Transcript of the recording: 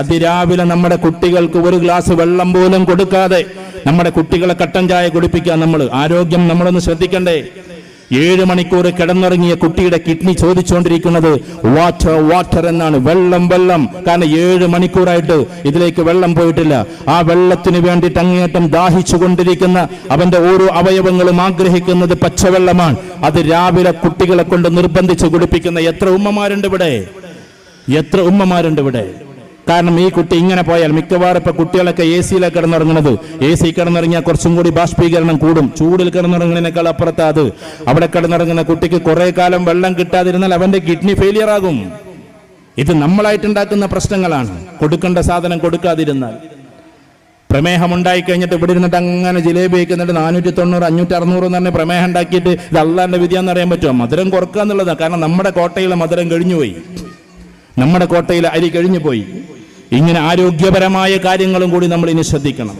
അതിരാവിലെ നമ്മുടെ കുട്ടികൾക്ക് ഒരു ഗ്ലാസ് വെള്ളം പോലും കൊടുക്കാതെ നമ്മുടെ കുട്ടികളെ കട്ടൻ ചായ കുടിപ്പിക്കാൻ നമ്മൾ ആരോഗ്യം നമ്മളൊന്ന് ശ്രദ്ധിക്കണ്ടേ? 7 മണിക്കൂർ കിടന്നുറങ്ങിയ കുട്ടിയുടെ കിഡ്നി ചോദിച്ചുകൊണ്ടിരിക്കുന്നത് വാട്ടർ വാട്ടർ എന്നാണ്, വെള്ളം വെള്ളം. കാരണം 7 മണിക്കൂറായിട്ട് ഇതിലേക്ക് വെള്ളം പോയിട്ടില്ല. ആ വെള്ളത്തിന് വേണ്ടിയിട്ട് അങ്ങേയറ്റം ദാഹിച്ചു കൊണ്ടിരിക്കുന്ന അവന്റെ ഓരോ അവയവങ്ങളും ആഗ്രഹിക്കുന്നത് പച്ചവെള്ളമാണ്. അത് രാവിലെ കുട്ടികളെ കൊണ്ട് നിർബന്ധിച്ച് കുടിപ്പിക്കുന്ന എത്ര ഉമ്മമാരുണ്ട് ഇവിടെ? കാരണം ഈ കുട്ടി ഇങ്ങനെ പോയാൽ മിക്കവാറും ഇപ്പൊ കുട്ടികളൊക്കെ AC-യിലാണ് കിടന്നിറങ്ങുന്നത്. AC കിടന്നിറങ്ങിയാൽ കുറച്ചും കൂടി ബാഷ്പീകരണം കൂടും. ചൂടിൽ കിടന്നിറങ്ങുന്നതിനേക്കാൾ അപ്പുറത്ത് അത് അവിടെ കിടന്നിറങ്ങുന്ന കുട്ടിക്ക് കുറെ കാലം വെള്ളം കിട്ടാതിരുന്നാൽ അവന്റെ കിഡ്നി ഫെയിലിയർ ആകും. ഇത് നമ്മളായിട്ടുണ്ടാക്കുന്ന പ്രശ്നങ്ങളാണ്. കൊടുക്കേണ്ട സാധനം കൊടുക്കാതിരുന്നാൽ. പ്രമേഹം ഉണ്ടായി കഴിഞ്ഞിട്ട് ഇവിടെ ഇരുന്നിട്ട് അങ്ങനെ ജിലേബി വയ്ക്കുന്നിട്ട് 490, 500, 600 എന്ന് പറഞ്ഞ പ്രമേഹം ഉണ്ടാക്കിയിട്ട് ഇത് അള്ളാന്റെ വിധിയാന്ന് അറിയാൻ പറ്റുമോ? മധുരം കുറക്കുക എന്നുള്ളതാണ്. കാരണം നമ്മുടെ കോട്ടയിലെ മധുരം കഴിഞ്ഞുപോയി, നമ്മുടെ കോട്ടയിലെ അരി കഴിഞ്ഞു പോയി. ഇങ്ങനെ ആരോഗ്യപരമായ കാര്യങ്ങളും കൂടി നമ്മൾ ഇനി ശ്രദ്ധിക്കണം.